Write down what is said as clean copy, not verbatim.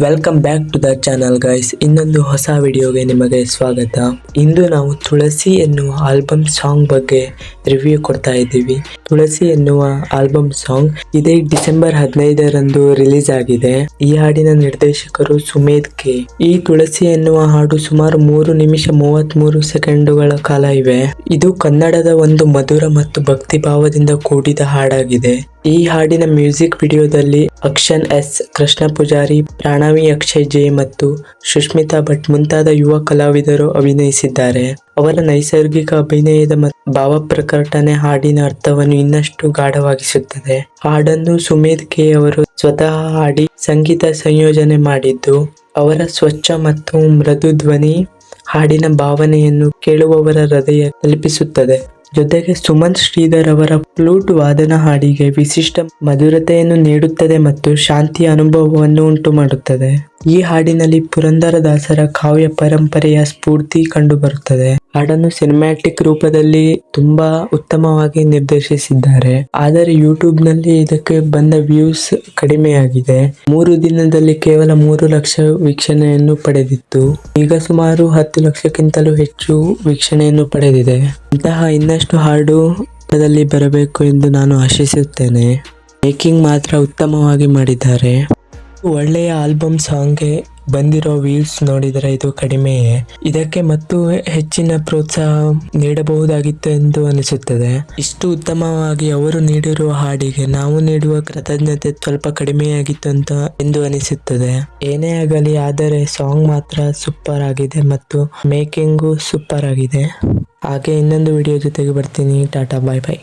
Welcome back to the channel guys. ಇನ್ನೊಂದು ಹೊಸ ವಿಡಿಯೋಗೆ ನಿಮಗೆ ಸ್ವಾಗತ. ಇಂದು ನಾವು ತುಳಸಿ ಎನ್ನುವ ಆಲ್ಬಮ್ ಸಾಂಗ್ ಬಗ್ಗೆ ರಿವ್ಯೂ ಕೊಡ್ತಾ ಇದ್ದೀವಿ. ತುಳಸಿ ಎನ್ನುವ ಆಲ್ಬಮ್ ಸಾಂಗ್ ಇದೇ ಡಿಸೆಂಬರ್ 15ರಂದು ರಿಲೀಸ್ ಆಗಿದೆ. ಈ ಹಾಡಿನ ನಿರ್ದೇಶಕರು ಸುಮೇಧ್ ಕೆ. ಈ ತುಳಸಿ ಎನ್ನುವ ಹಾಡು ಸುಮಾರು 3 ನಿಮಿಷ 33 ಸೆಕೆಂಡುಗಳ ಕಾಲ ಇವೆ. ಇದು ಕನ್ನಡದ ಒಂದು ಮಧುರ ಮತ್ತು ಭಕ್ತಿ ಭಾವದಿಂದ ಕೂಡಿದ ಹಾಡಾಗಿದೆ. ಈ ಹಾಡಿನ ಮ್ಯೂಸಿಕ್ ವಿಡಿಯೋದಲ್ಲಿ ಅಕ್ಷನ್ ಎಸ್, ಕೃಷ್ಣ ಪೂಜಾರಿ, ಪ್ರಾಣವಿ ಅಕ್ಷಯ್ ಜೆ ಮತ್ತು ಸುಷ್ಮಿತಾ ಭಟ್ ಮುಂತಾದ ಯುವ ಕಲಾವಿದರು ಅಭಿನಯಿಸಿದ್ದಾರೆ. ಅವರ ನೈಸರ್ಗಿಕ ಅಭಿನಯದ ಮತ್ತು ಭಾವ ಪ್ರಕಟಣೆ ಹಾಡಿನ ಅರ್ಥವನ್ನು ಇನ್ನಷ್ಟು ಗಾಢವಾಗಿಸುತ್ತದೆ. ಹಾಡನ್ನು ಸುಮೇಧ್ ಕೆ ಅವರು ಸ್ವತಃ ಹಾಡಿ ಸಂಗೀತ ಸಂಯೋಜನೆ ಮಾಡಿದ್ದು, ಅವರ ಸ್ವಚ್ಛ ಮತ್ತು ಮೃದು ಧ್ವನಿ ಹಾಡಿನ ಭಾವನೆಯನ್ನು ಕೇಳುವವರ ಹೃದಯ ತಲುಪಿಸುತ್ತದೆ. ಜೊತೆಗೆ ಸುಮಂತ್ ಶ್ರೀಧರ್ ಅವರ ಫ್ಲೂಟ್ ವಾದನ ಹಾಡಿಗೆ ವಿಶಿಷ್ಟ ಮಧುರತೆಯನ್ನು ನೀಡುತ್ತದೆ ಮತ್ತು ಶಾಂತಿಯ ಅನುಭವವನ್ನು ಉಂಟು ಮಾಡುತ್ತದೆ. ಈ ಹಾಡಿನಲ್ಲಿ ಪುರಂದರದಾಸರ ಕಾವ್ಯ ಪರಂಪರೆಯ ಸ್ಫೂರ್ತಿ ಕಂಡುಬರುತ್ತದೆ. ಹಾಡನ್ನು ಸಿನಿಮ್ಯಾಟಿಕ್ ರೂಪದಲ್ಲಿ ತುಂಬಾ ಉತ್ತಮವಾಗಿ ನಿರ್ದೇಶಿಸಿದ್ದಾರೆ. ಆದರೆ ಯೂಟ್ಯೂಬ್ ನಲ್ಲಿ ಇದಕ್ಕೆ ಬಂದ ವ್ಯೂಸ್ ಕಡಿಮೆಯಾಗಿದೆ. 3 ದಿನದಲ್ಲಿ ಕೇವಲ 3 ಲಕ್ಷ ವೀಕ್ಷಣೆಯನ್ನು ಪಡೆದಿತ್ತು. ಈಗ ಸುಮಾರು 10 ಲಕ್ಷಕ್ಕಿಂತಲೂ ಹೆಚ್ಚು ವೀಕ್ಷಣೆಯನ್ನು ಪಡೆದಿದೆ. ಇಂತಹ ಇನ್ನಷ್ಟು ಹಾಡು ಬರಬೇಕು ಎಂದು ನಾನು ಆಶಿಸುತ್ತೇನೆ. ಮೇಕಿಂಗ್ ಮಾತ್ರ ಉತ್ತಮವಾಗಿ ಮಾಡಿದ್ದಾರೆ. ಒಳ್ಳೆಯ ಆಲ್ಬಮ್ ಸಾಂಗ್ಗೆ ಬಂದಿರೋ ವ್ಯೂಸ್ ನೋಡಿದರೆ ಇದು ಕಡಿಮೆಯೇ. ಇದಕ್ಕೆ ಮತ್ತು ಹೆಚ್ಚಿನ ಪ್ರೋತ್ಸಾಹ ನೀಡಬಹುದಾಗಿತ್ತು ಎಂದು ಅನಿಸುತ್ತದೆ. ಇಷ್ಟು ಉತ್ತಮವಾಗಿ ಅವರು ನೀಡಿರುವ ಹಾಡಿಗೆ ನಾವು ನೀಡುವ ಕೃತಜ್ಞತೆ ಸ್ವಲ್ಪ ಕಡಿಮೆಯಾಗಿತ್ತು ಎಂದು ಅನಿಸುತ್ತದೆ. ಏನೇ ಆಗಲಿ, ಆದರೆ ಸಾಂಗ್ ಮಾತ್ರ ಸೂಪರ್ ಆಗಿದೆ ಮತ್ತು ಮೇಕಿಂಗು ಸೂಪರ್ ಆಗಿದೆ. ಹಾಗೆ ಇನ್ನೊಂದು ವಿಡಿಯೋ ಜೊತೆಗೆ ಬರ್ತೀನಿ. ಟಾಟಾ, ಬಾಯ್ ಬಾಯ್.